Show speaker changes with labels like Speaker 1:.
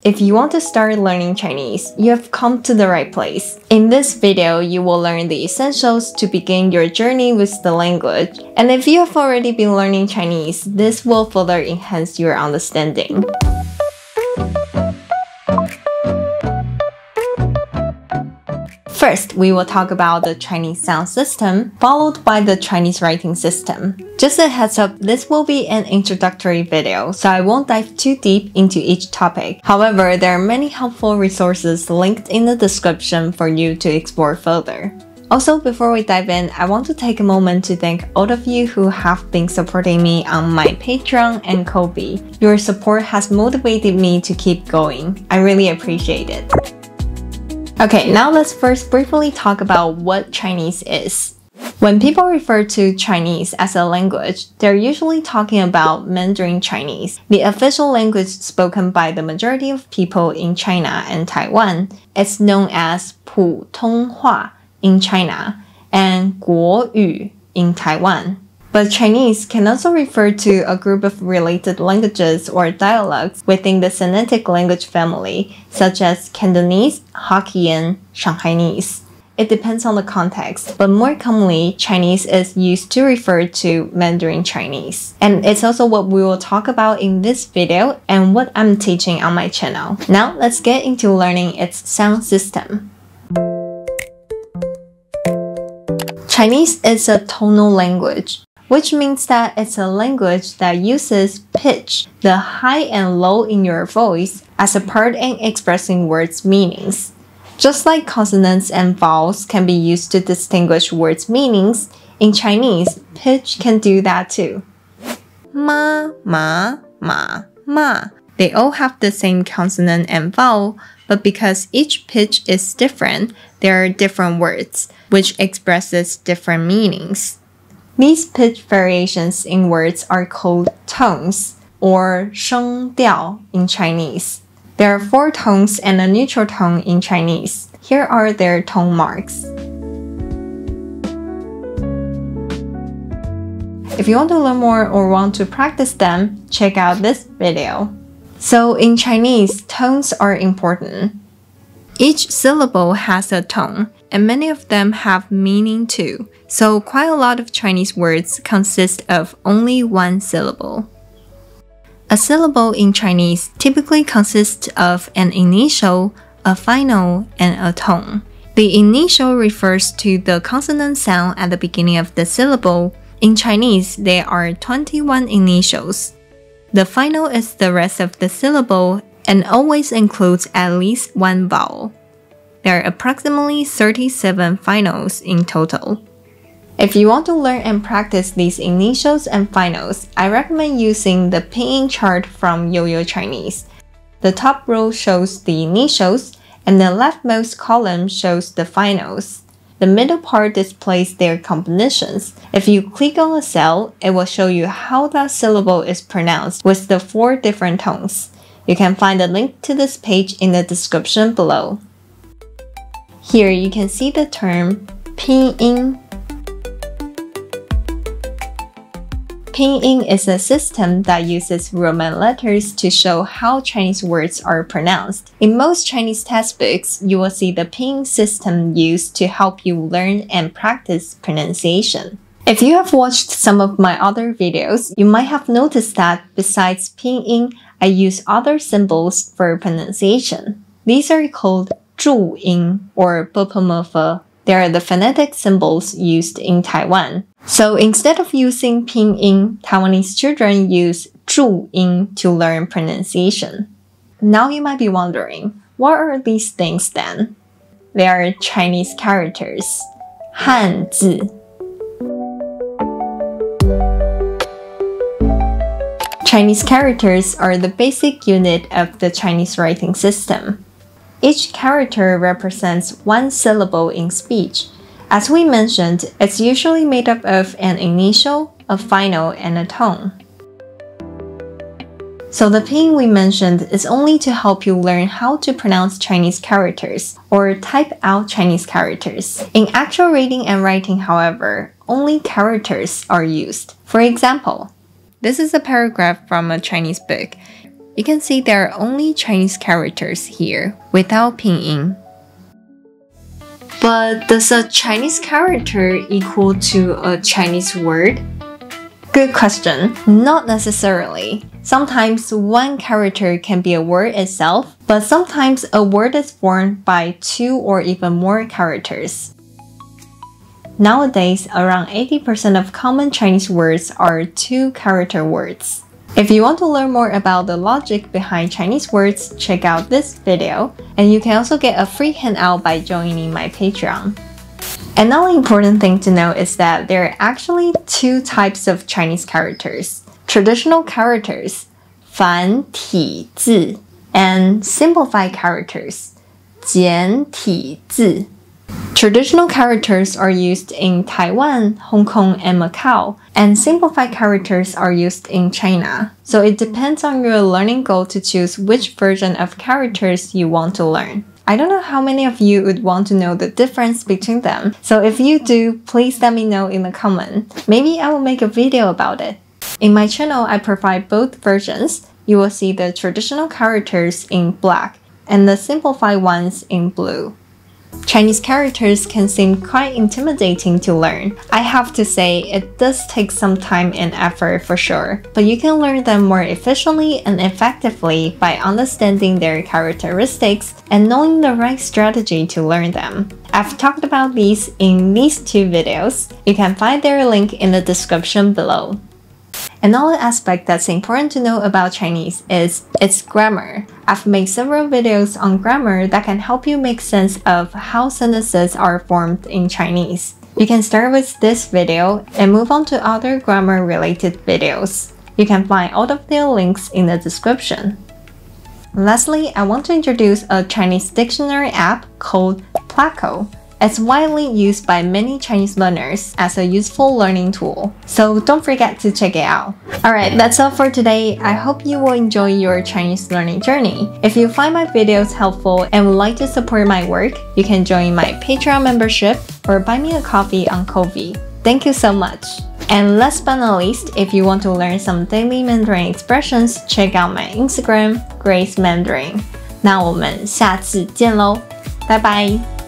Speaker 1: If you want to start learning Chinese, you have come to the right place. In this video, you will learn the essentials to begin your journey with the language. And if you have already been learning Chinese, this will further enhance your understanding. First, we will talk about the Chinese sound system, followed by the Chinese writing system. Just a heads up, this will be an introductory video, so I won't dive too deep into each topic. However, there are many helpful resources linked in the description for you to explore further. Also, before we dive in, I want to take a moment to thank all of you who have been supporting me on my Patreon and Ko-fi. Your support has motivated me to keep going. I really appreciate it. Okay, now let's first briefly talk about what Chinese is. When people refer to Chinese as a language, they're usually talking about Mandarin Chinese, the official language spoken by the majority of people in China and Taiwan. It's known as 普通话 in China and 国语 in Taiwan. But Chinese can also refer to a group of related languages or dialects within the Sinitic language family, such as Cantonese, Hokkien, Shanghainese. It depends on the context, but more commonly, Chinese is used to refer to Mandarin Chinese. And it's also what we will talk about in this video and what I'm teaching on my channel. Now, let's get into learning its sound system. Chinese is a tonal language, which means that it's a language that uses pitch, the high and low in your voice, as a part in expressing words' meanings. Just like consonants and vowels can be used to distinguish words' meanings, in Chinese, pitch can do that too. Ma, ma, ma, ma. They all have the same consonant and vowel, but because each pitch is different, there are different words, which expresses different meanings. These pitch variations in words are called tones, or 声调 in Chinese. There are 4 tones and a neutral tone in Chinese. Here are their tone marks. If you want to learn more or want to practice them, check out this video. So in Chinese, tones are important. Each syllable has a tone, and many of them have meaning too. So quite a lot of Chinese words consist of only one syllable. A syllable in Chinese typically consists of an initial, a final, and a tone. The initial refers to the consonant sound at the beginning of the syllable. In Chinese, there are 21 initials. The final is the rest of the syllable and always includes at least one vowel. There are approximately 37 finals in total. If you want to learn and practice these initials and finals, I recommend using the pinyin chart from Yo-Yo Chinese. The top row shows the initials, and the leftmost column shows the finals. The middle part displays their combinations. If you click on a cell, it will show you how that syllable is pronounced with the 4 different tones. You can find a link to this page in the description below. Here you can see the term pinyin. Pinyin is a system that uses Roman letters to show how Chinese words are pronounced. In most Chinese textbooks, you will see the pinyin system used to help you learn and practice pronunciation. If you have watched some of my other videos, you might have noticed that besides pinyin, I use other symbols for pronunciation. These are called 注音 or bopomorpha. They are the phonetic symbols used in Taiwan. So instead of using pinyin, Taiwanese children use 注音 to learn pronunciation. Now you might be wondering, what are these things then? They are Chinese characters, 汉字. Chinese characters are the basic unit of the Chinese writing system. Each character represents one syllable in speech. As we mentioned, it's usually made up of an initial, a final, and a tone. So the pinyin we mentioned is only to help you learn how to pronounce Chinese characters or type out Chinese characters. In actual reading and writing, however, only characters are used. For example, this is a paragraph from a Chinese book. you can see there are only Chinese characters here, without pinyin. But does a Chinese character equal to a Chinese word? Good question. Not necessarily. Sometimes one character can be a word itself, but sometimes a word is formed by 2 or even more characters. Nowadays, around 80% of common Chinese words are 2-character words. If you want to learn more about the logic behind Chinese words, check out this video, and you can also get a free handout by joining my Patreon. Another important thing to know is that there are actually 2 types of Chinese characters: traditional characters, 繁体字, and simplified characters, 简体字. Traditional characters are used in Taiwan, Hong Kong, and Macau, and simplified characters are used in China. So it depends on your learning goal to choose which version of characters you want to learn. I don't know how many of you would want to know the difference between them, so if you do, please let me know in the comment. Maybe I will make a video about it. In my channel, I provide both versions. You will see the traditional characters in black and the simplified ones in blue. Chinese characters can seem quite intimidating to learn. I have to say, it does take some time and effort for sure, but you can learn them more efficiently and effectively by understanding their characteristics and knowing the right strategy to learn them. I've talked about these in these 2 videos. You can find their link in the description below. Another aspect that's important to know about Chinese is its grammar. I've made several videos on grammar that can help you make sense of how sentences are formed in Chinese. You can start with this video and move on to other grammar-related videos. You can find all of their links in the description. Lastly, I want to introduce a Chinese dictionary app called Timecode. It's widely used by many Chinese learners as a useful learning tool, so don't forget to check it out. Alright, that's all for today. I hope you will enjoy your Chinese learning journey. If you find my videos helpful and would like to support my work, you can join my Patreon membership or buy me a coffee on Ko-fi. Thank you so much. And last but not least, if you want to learn some daily Mandarin expressions, check out my Instagram, Grace Mandarin. 那我们下次见喽，拜拜。